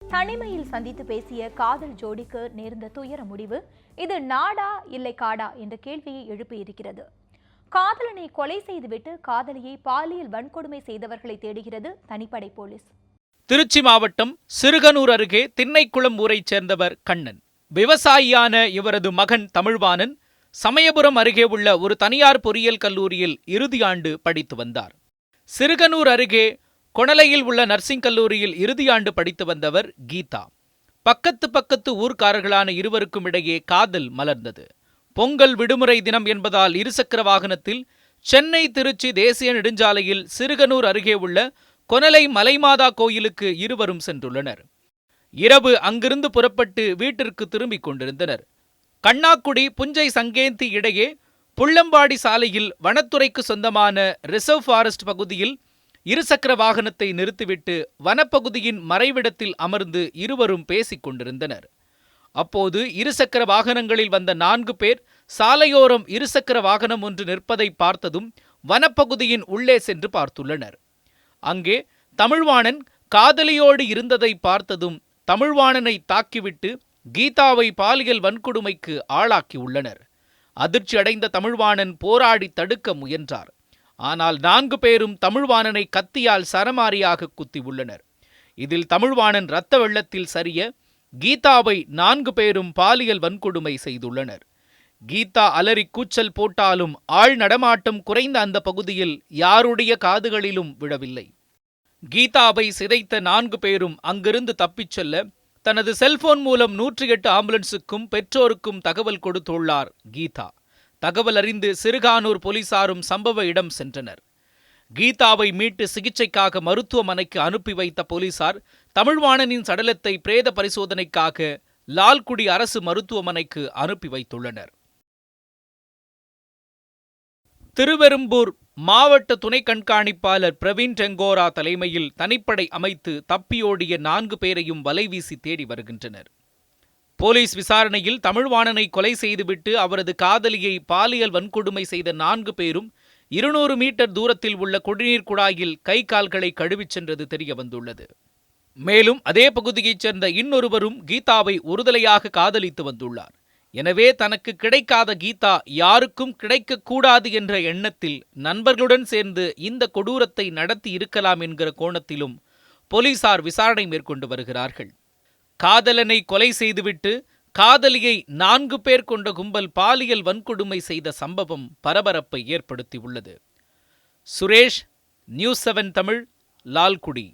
தனிமையில் சந்தித்து பேசிய காதல் ஜோடிக்கு நேர்ந்த துயர முடிவு. இது நாடா இல்லை காடா என்ற கேள்வியை எழுப்பியிருக்கிறது. காதலனை கொலை செய்துவிட்டு காதலியை பாலியல் வன்கொடுமை செய்தவர்களை தேடுகிறது தனிப்படை போலீஸ். திருச்சி மாவட்டம் சிறுகனூர் அருகே திண்ணைக்குளம் ஊரைச் சேர்ந்தவர் கண்ணன். விவசாயியான இவரது மகன் தமிழ்வாணன் சமயபுரம் அருகே உள்ள ஒரு தனியார் பொறியியல் கல்லூரியில் இறுதி ஆண்டு படித்து வந்தார். சிறுகனூர் அருகே கொணலையில் உள்ள நர்சிங் கல்லூரியில் இறுதியாண்டு படித்து வந்தவர் கீதா. பக்கத்து ஊர்க்காரர்களான இருவருக்கும் இடையே காதல் மலர்ந்தது. பொங்கல் விடுமுறை தினம் என்பதால் இருசக்கர வாகனத்தில் சென்னை திருச்சி தேசிய நெடுஞ்சாலையில் சிறுகனூர் அருகே உள்ள கொணலை மலைமாதா கோயிலுக்கு இருவரும் சென்றுள்ளனர். இரவு அங்கிருந்து புறப்பட்டு வீட்டிற்கு திரும்பிக் கொண்டிருந்தனர். கண்ணாக்குடி புஞ்சை சங்கேந்தி இடையே புள்ளம்பாடி சாலையில் வனத்துறைக்கு சொந்தமான ரிசர்வ் ஃபாரஸ்ட் பகுதியில் இருசக்கர வாகனத்தை நிறுத்திவிட்டு வனப்பகுதியின் மறைவிடத்தில் அமர்ந்து இருவரும் பேசிக் கொண்டிருந்தனர். அப்போது இருசக்கர வாகனங்களில் வந்த 4 பேர் சாலையோரம் இருசக்கர வாகனம் ஒன்று நிற்பதை பார்த்ததும் வனப்பகுதியின் உள்ளே சென்று பார்த்துள்ளனர். அங்கே தமிழ்வாணன் காதலியோடு இருந்ததை பார்த்ததும் தமிழ்வாணனை தாக்கிவிட்டு கீதாவை பாலியல் வன்கொடுமைக்கு ஆளாக்கியுள்ளனர். அதிர்ச்சி அடைந்த தமிழ்வாணன் போராடி தடுக்க முயன்றார். ஆனால் 4 பேரும் தமிழ்வாணனை கத்தியால் சரமாரியாக குத்தியுள்ளனர். இதில் தமிழ்வாணன் இரத்த வெள்ளத்தில் சரிய கீதாவை 4 பேரும் பாலியல் வன்கொடுமை செய்துள்ளனர். கீதா அலறி கூச்சல் போட்டாலும் ஆள் நடமாட்டம் குறைந்த அந்த பகுதியில் யாருடைய காதுகளிலும் விழவில்லை. கீதாவை சிதைத்த 4 பேரும் அங்கிருந்து தப்பிச் செல்ல தனது செல்போன் மூலம் 108 ஆம்புலன்ஸுக்கும் பெற்றோருக்கும் தகவல் கொடுத்துள்ளார் கீதா. தகவல் அறிந்து சிறுகானூர் போலீசாரும் சம்பவ இடம் சென்றனர். கீதாவை மீட்டு சிகிச்சைக்காக மருத்துவமனைக்கு அனுப்பி வைத்த போலீசார் தமிழ்வாணனின் சடலத்தை பிரேத பரிசோதனைக்காக லால்குடி அரசு மருத்துவமனைக்கு அனுப்பி வைத்துள்ளனர். திருவெரும்பூர் மாவட்ட துணை கண்காணிப்பாளர் பிரவீன் டெங்கோரா தலைமையில் தனிப்படை அமைத்து தப்பியோடிய 4 பேரையும் வலைவீசி தேடி வருகின்றனர். போலீஸ் விசாரணையில் தமிழ்வாணனை கொலை செய்துவிட்டு அவரது காதலியை பாலியல் வன்கொடுமை செய்த 4 பேரும் 200 மீட்டர் தூரத்தில் உள்ள குடிநீர் குழாயில் கை கால்களை கழுவிச் சென்றது தெரியவந்துள்ளது. மேலும் அதே பகுதியைச் சேர்ந்த இன்னொருவரும் கீதாவை ஒருதலையாக காதலித்து வந்துள்ளார். எனவே தனக்கு கிடைக்காத கீதா யாருக்கும் கிடைக்கக்கூடாது என்ற எண்ணத்தில் நண்பர்களுடன் சேர்ந்து இந்த கொடூரத்தை நடத்தி இருக்கலாம் என்கிற கோணத்திலும் போலீசார் விசாரணை மேற்கொண்டு வருகிறார்கள். காதலனை கொலை செய்துவிட்டு காதலியை 4 பேர் கொண்ட கும்பல் பாலியல் வன்கொடுமை செய்த சம்பவம் பரபரப்பை ஏற்படுத்தியுள்ளது. சுரேஷ், நியூஸ் 7 தமிழ், லால்குடி.